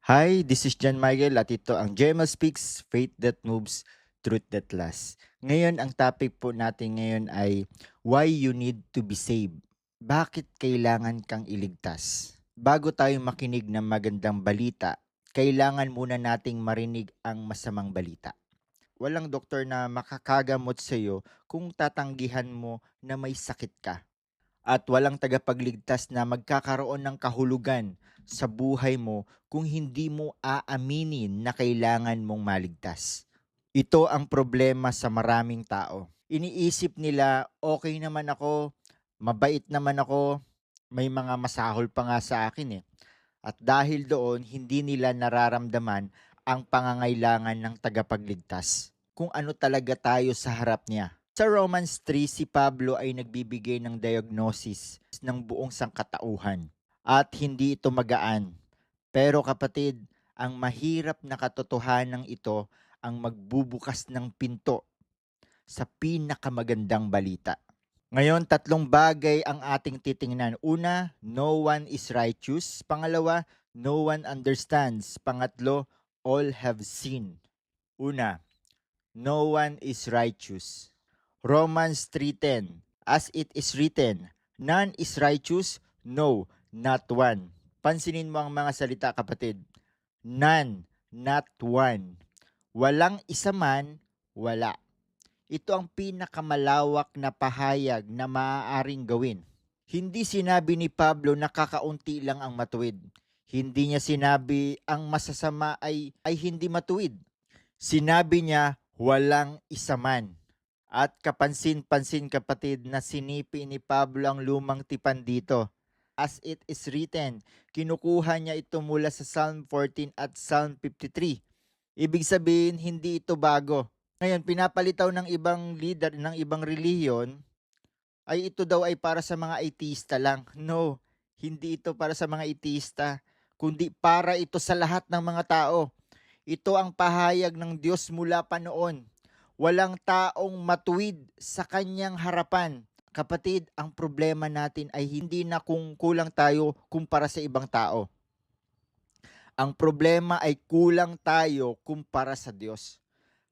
Hi, this is John Michael at ito ang JML Speaks, Faith That Moves, Truth That Lasts. Ngayon, ang topic po natin ngayon ay why you need to be saved. Bakit kailangan kang iligtas? Bago tayo makinig ng magandang balita, kailangan muna nating marinig ang masamang balita. Walang doktor na makakagamot sa iyo kung tatanggihan mo na may sakit ka. At walang tagapagligtas na magkakaroon ng kahulugan sa buhay mo kung hindi mo aaminin na kailangan mong maligtas. Ito ang problema sa maraming tao. Iniisip nila, okay naman ako, mabait naman ako, may mga masahol pa nga sa akin eh. At dahil doon, hindi nila nararamdaman ang pangangailangan ng tagapagligtas. Kung ano talaga tayo sa harap niya. Sa Romans 3, si Pablo ay nagbibigay ng diagnosis ng buong sangkatauhan. At hindi ito magaan. Pero kapatid, ang mahirap na katotohanan ito ang magbubukas ng pinto sa pinakamagandang balita. Ngayon, tatlong bagay ang ating titingnan. Una, no one is righteous. Pangalawa, no one understands. Pangatlo, all have sinned. Una, no one is righteous. Romans 3:10, as it is written, none is righteous, no, not one. Pansinin mo ang mga salita, kapatid. None, not one. Walang isa man, wala. Ito ang pinakamalawak na pahayag na maaaring gawin. Hindi sinabi ni Pablo na kakaunti lang ang matuwid. Hindi niya sinabi ang masasama ay hindi matuwid. Sinabi niya walang isa man. At kapansin-pansin, kapatid, na sinipi ni Pablo ang lumang tipan dito. As it is written, kinukuha niya ito mula sa Psalm 14 at Psalm 53. Ibig sabihin, hindi ito bago. Ngayon, pinapalitaw ng ibang leader, ng ibang relihiyon, ay ito daw ay para sa mga atheista lang. No, hindi ito para sa mga atheista, kundi para ito sa lahat ng mga tao. Ito ang pahayag ng Diyos mula pa noon. Walang taong matuwid sa kanyang harapan. Kapatid, ang problema natin ay hindi na kung kulang tayo kumpara sa ibang tao. Ang problema ay kulang tayo kumpara sa Diyos.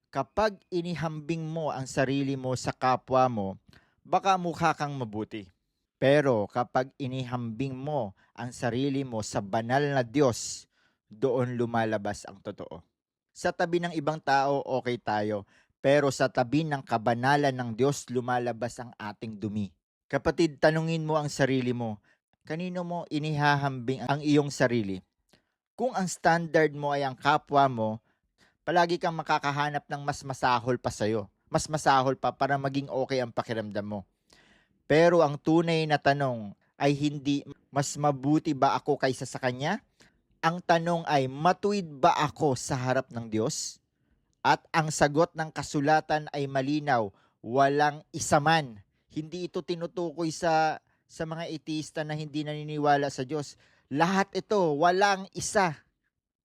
Kapag inihambing mo ang sarili mo sa kapwa mo, baka mukha kang mabuti. Pero kapag inihambing mo ang sarili mo sa banal na Diyos, doon lumalabas ang totoo. Sa tabi ng ibang tao, okay tayo. Pero sa tabi ng kabanalan ng Diyos, lumalabas ang ating dumi. Kapatid, tanungin mo ang sarili mo, kanino mo inihahambing ang iyong sarili? Kung ang standard mo ay ang kapwa mo, palagi kang makakahanap ng mas masahol pa sa'yo. Mas masahol pa para maging okay ang pakiramdam mo. Pero ang tunay na tanong ay hindi, mas mabuti ba ako kaysa sa kanya? Ang tanong ay, matuwid ba ako sa harap ng Diyos? At ang sagot ng kasulatan ay malinaw, walang isa man. Hindi ito tinutukoy sa mga ateista na hindi naniniwala sa Diyos. Lahat ito, walang isa.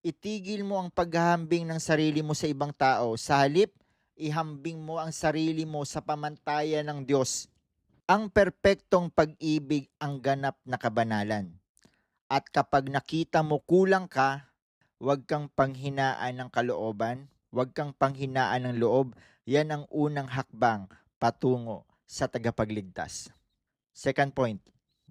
Itigil mo ang paghahambing ng sarili mo sa ibang tao. Sa halip, ihambing mo ang sarili mo sa pamantayan ng Diyos. Ang perpektong pag-ibig ang ganap na kabanalan. At kapag nakita mo kulang ka, huwag kang panghinaan ng kalooban, huwag kang panghinaan ng loob. Yan ang unang hakbang patungo sa tagapagligtas. Second point,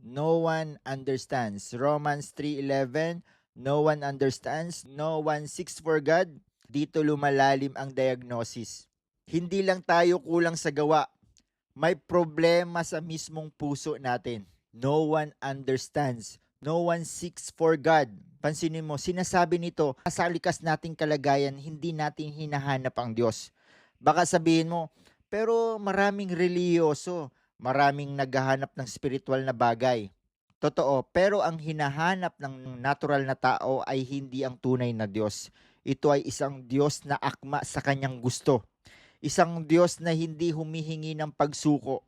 no one understands. Romans 3:11, no one understands, no one seeks for God. Dito lumalalim ang diagnosis. Hindi lang tayo kulang sa gawa, may problema sa mismong puso natin. No one understands. No one seeks for God. Pansinin mo, sinasabi nito, sa likas nating kalagayan, hindi natin hinahanap ang Diyos. Baka sabihin mo, pero maraming reliyoso, maraming naghahanap ng spiritual na bagay. Totoo, pero ang hinahanap ng natural na tao ay hindi ang tunay na Diyos. Ito ay isang Diyos na akma sa kanyang gusto. Isang Diyos na hindi humihingi ng pagsuko.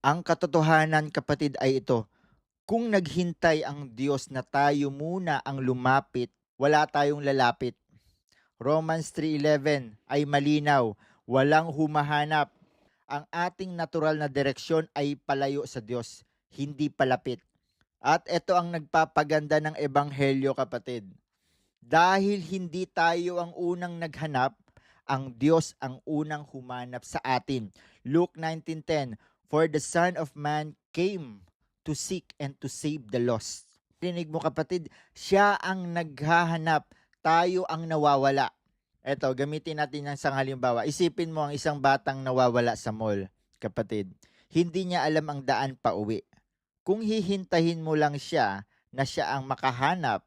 Ang katotohanan, kapatid, ay ito. Kung naghintay ang Diyos na tayo muna ang lumapit, wala tayong lalapit. Romans 3:11 ay malinaw, walang humahanap. Ang ating natural na direksyon ay palayo sa Diyos, hindi palapit. At ito ang nagpapaganda ng ebanghelyo, kapatid. Dahil hindi tayo ang unang naghanap, ang Diyos ang unang humanap sa atin. Luke 19:10, "For the Son of Man came to seek and to save the lost." Rinig mo kapatid, siya ang naghahanap, tayo ang nawawala. Eto, gamitin natin ng isang halimbawa. Isipin mo ang isang batang nawawala sa mall, kapatid. Hindi niya alam ang daan pa uwi. Kung hihintahin mo lang siya na siya ang makahanap,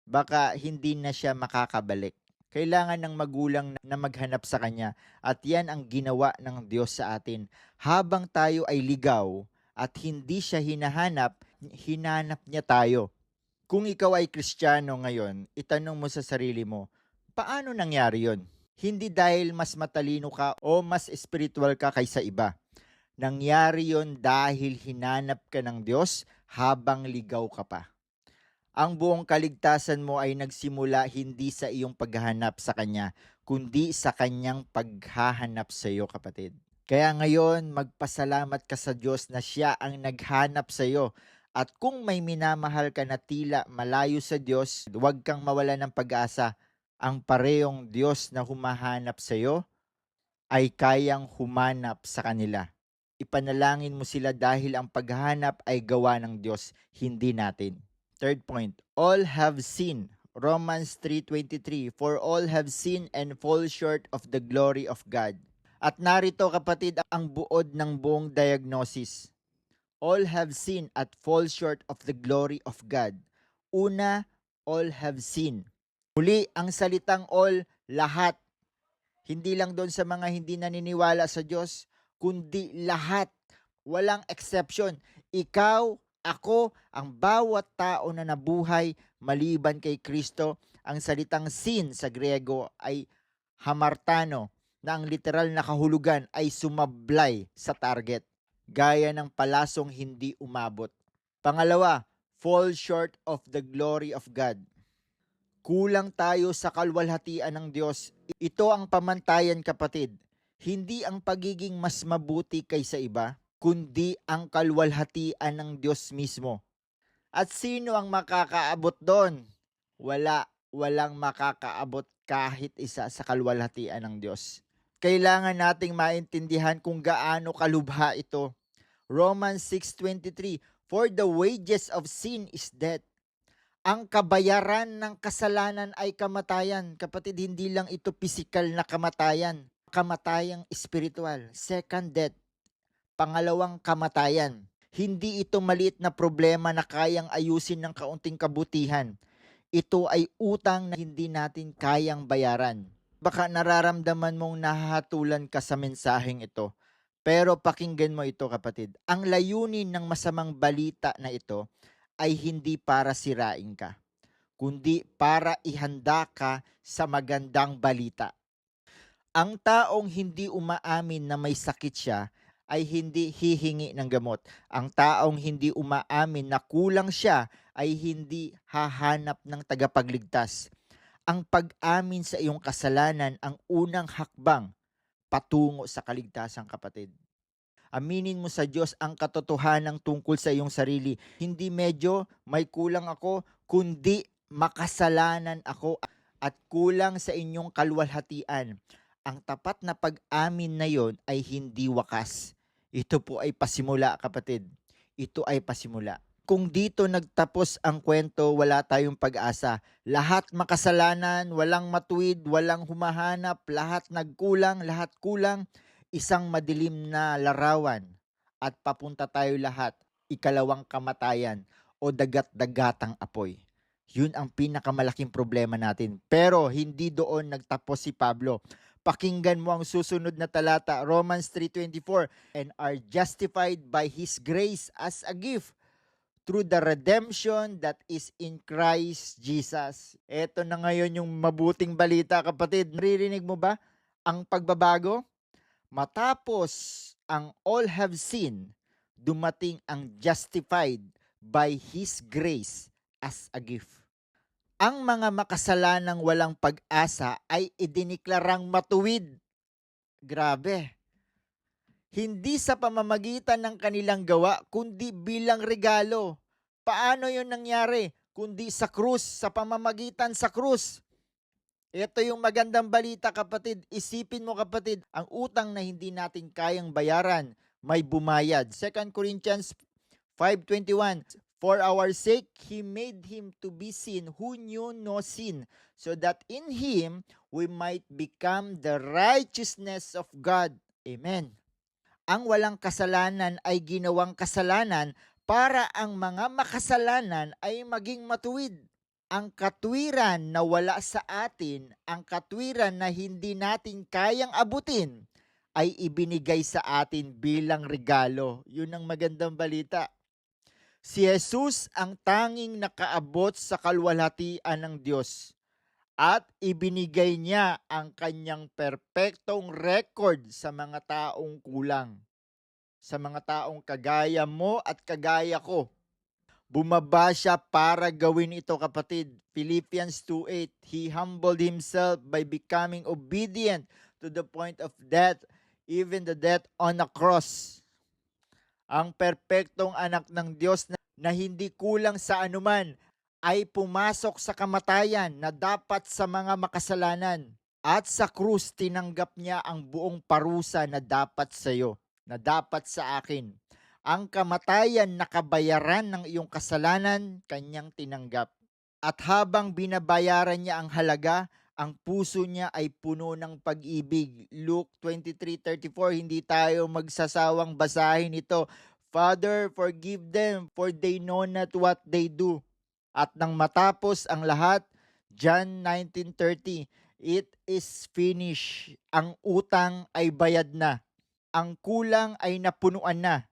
baka hindi na siya makakabalik. Kailangan ng magulang na maghanap sa kanya at yan ang ginawa ng Diyos sa atin. Habang tayo ay ligaw at hindi siya hinahanap, hinanap niya tayo. Kung ikaw ay Kristiyano ngayon, itanong mo sa sarili mo, paano nangyari yon? Hindi dahil mas matalino ka o mas spiritual ka kaysa iba. Nangyari yon dahil hinanap ka ng Diyos habang ligaw ka pa. Ang buong kaligtasan mo ay nagsimula hindi sa iyong paghahanap sa Kanya, kundi sa Kanyang paghahanap sa iyo, kapatid. Kaya ngayon, magpasalamat ka sa Diyos na Siya ang naghanap sa iyo. At kung may minamahal ka na tila malayo sa Diyos, huwag kang mawala ng pag-asa. Ang parehong Diyos na humahanap sa iyo ay kayang humanap sa kanila. Ipanalangin mo sila dahil ang paghahanap ay gawa ng Diyos, hindi natin. Third point, all have sinned. Romans 3:23, "For all have sinned and fall short of the glory of God." At narito kapatid ang buod ng buong diagnosis. All have sinned at fall short of the glory of God. Una, all have sinned. Muli, ang salitang all, lahat. Hindi lang doon sa mga hindi naniniwala sa Diyos, kundi lahat. Walang exception. Ikaw, ako, ang bawat tao na nabuhay maliban kay Kristo. Ang salitang sin sa Griego ay hamartano, na ang literal na kahulugan ay sumablay sa target, gaya ng palasong hindi umabot. Pangalawa, fall short of the glory of God. Kulang tayo sa kalwalhatian ng Diyos. Ito ang pamantayan, kapatid. Hindi ang pagiging mas mabuti kaysa iba, kundi ang kalwalhatian ng Diyos mismo. At sino ang makakaabot doon? Walang makakaabot kahit isa sa kalwalhatian ng Diyos. Kailangan nating maintindihan kung gaano kalubha ito. Romans 6:23, "For the wages of sin is death." Ang kabayaran ng kasalanan ay kamatayan. Kapatid, hindi lang ito physical na kamatayan. Kamatayang spiritual. Second death. Pangalawang kamatayan. Hindi ito maliit na problema na kayang ayusin ng kaunting kabutihan. Ito ay utang na hindi natin kayang bayaran. Baka nararamdaman mong nahahatulan ka sa mensaheng ito. Pero pakinggan mo ito, kapatid. Ang layunin ng masamang balita na ito ay hindi para sirain ka, kundi para ihanda ka sa magandang balita. Ang taong hindi umaamin na may sakit siya ay hindi hihingi ng gamot. Ang taong hindi umaamin na kulang siya ay hindi hahanap ng tagapagligtas. Ang pag-amin sa iyong kasalanan ang unang hakbang patungo sa kaligtasan, kapatid. Aminin mo sa Diyos ang katotohanan tungkol sa iyong sarili. Hindi medyo may kulang ako, kundi makasalanan ako at kulang sa inyong kalwalhatian. Ang tapat na pag-amin na yon ay hindi wakas. Ito po ay pasimula, kapatid. Ito ay pasimula. Kung dito nagtapos ang kwento, wala tayong pag-asa. Lahat makasalanan, walang matuwid, walang humahanap, lahat nagkulang, lahat kulang. Isang madilim na larawan at papunta tayo lahat, ikalawang kamatayan o dagat-dagatang apoy. Yun ang pinakamalaking problema natin. Pero hindi doon nagtapos si Pablo. Pakinggan mo ang susunod na talata, Romans 3:24, "And are justified by His grace as a gift through the redemption that is in Christ Jesus." Ito na ngayon yung mabuting balita, kapatid. Naririnig mo ba ang pagbabago? Matapos ang all have sinned, dumating ang justified by His grace as a gift. Ang mga makasalanang walang pag-asa ay idiniklarang matuwid. Grabe. Hindi sa pamamagitan ng kanilang gawa, kundi bilang regalo. Paano yon nangyari? kundi sa krus, sa pamamagitan sa krus. Ito yung magandang balita, kapatid. Isipin mo, kapatid, ang utang na hindi natin kayang bayaran, may bumayad. 2 Corinthians 5:21, for our sake, He made Him to be sin who knew no sin, so that in Him we might become the righteousness of God. Amen. Ang walang kasalanan ay ginawang kasalanan para ang mga makasalanan ay maging matuwid. Ang katwiran na wala sa atin, ang katwiran na hindi natin kayang abutin, ay ibinigay sa atin bilang regalo. Yun ang magandang balita. Si Jesus ang tanging nakaabot sa kalwalhatian ng Diyos at ibinigay niya ang kanyang perpektong record sa mga taong kulang, sa mga taong kagaya mo at kagaya ko. Bumaba siya para gawin ito, kapatid. Philippians 2:8, He humbled Himself by becoming obedient to the point of death, even the death on a cross. Ang perpektong anak ng Diyos na hindi kulang sa anuman ay pumasok sa kamatayan na dapat sa mga makasalanan. At sa krus, tinanggap niya ang buong parusa na dapat sa iyo, na dapat sa akin. Ang kamatayan na kabayaran ng iyong kasalanan, kanyang tinanggap. At habang binabayaran niya ang halaga, ang puso niya ay puno ng pag-ibig. Luke 23:34, hindi tayo magsasawang basahin ito. Father, forgive them, for they know not what they do. At nang matapos ang lahat, John 19:30, it is finished. Ang utang ay bayad na. Ang kulang ay napunuan na.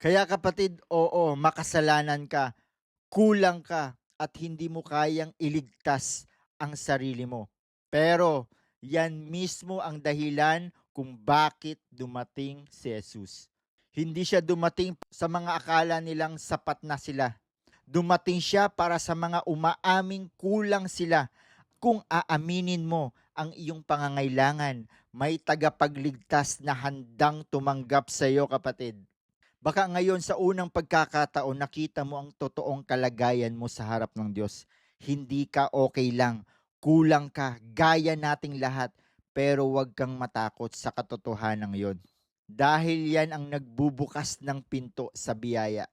Kaya, kapatid, oo, makasalanan ka, kulang ka, at hindi mo kayang iligtas ang sarili mo. Pero yan mismo ang dahilan kung bakit dumating si Jesus. Hindi siya dumating sa mga akala nilang sapat na sila. Dumating siya para sa mga umaaming kulang sila. Kung aaminin mo ang iyong pangangailangan, may tagapagligtas na handang tumanggap sa iyo, kapatid. Baka ngayon sa unang pagkakataon nakita mo ang totoong kalagayan mo sa harap ng Diyos. Hindi ka okay lang, kulang ka, gaya nating lahat, pero huwag kang matakot sa katotohanan yon. Dahil yan ang nagbubukas ng pinto sa biyaya.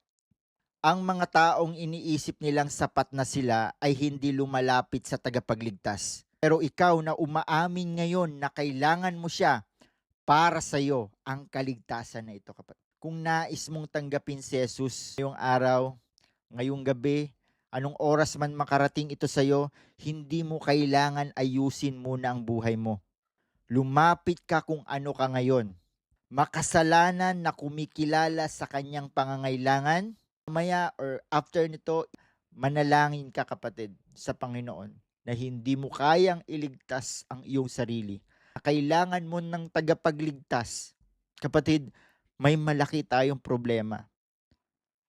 Ang mga taong iniisip nilang sapat na sila ay hindi lumalapit sa tagapagligtas. Pero ikaw na umaamin ngayon na kailangan mo siya, para sa iyo ang kaligtasan na ito, kapatid. Kung nais mong tanggapin si Jesus ngayong araw, ngayong gabi, anong oras man makarating ito sa iyo, hindi mo kailangan ayusin muna ang buhay mo. Lumapit ka kung ano ka ngayon. Makasalanan na kumikilala sa kanyang pangangailangan. Mamaya or after nito, manalangin ka, kapatid, sa Panginoon na hindi mo kayang iligtas ang iyong sarili. Kailangan mo ng tagapagligtas. Kapatid, may malaki tayong problema.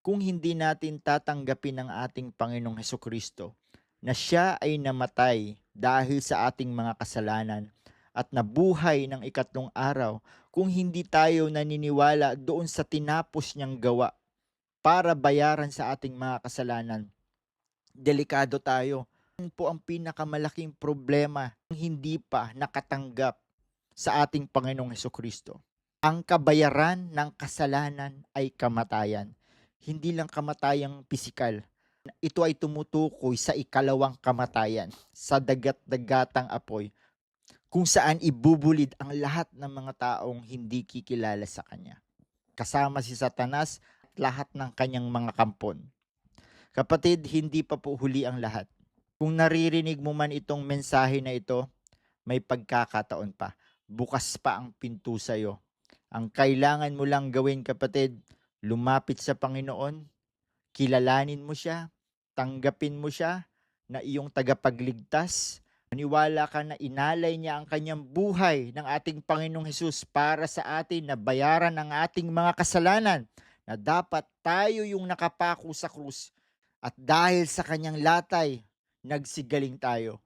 Kung hindi natin tatanggapin ang ating Panginoong Hesukristo na siya ay namatay dahil sa ating mga kasalanan at nabuhay ng ikatlong araw, kung hindi tayo naniniwala doon sa tinapos niyang gawa para bayaran sa ating mga kasalanan, delikado tayo. Yan po ang pinakamalaking problema kung hindi pa nakatanggap sa ating Panginoong Hesukristo. Ang kabayaran ng kasalanan ay kamatayan. Hindi lang kamatayang pisikal. Ito ay tumutukoy sa ikalawang kamatayan, sa dagat-dagatang apoy, kung saan ibubulid ang lahat ng mga taong hindi kikilala sa Kanya. Kasama si Satanas at lahat ng kanyang mga kampon. Kapatid, hindi pa po huli ang lahat. Kung naririnig mo man itong mensahe na ito, may pagkakataon pa. Bukas pa ang pinto sa iyo. Ang kailangan mo lang gawin, kapatid, lumapit sa Panginoon, kilalanin mo siya, tanggapin mo siya na iyong tagapagligtas, maniwala ka na inalay niya ang kanyang buhay ng ating Panginoong Hesus para sa atin na bayaran ang ating mga kasalanan, na dapat tayo yung nakapako sa krus, at dahil sa kanyang latay, nagsigaling tayo.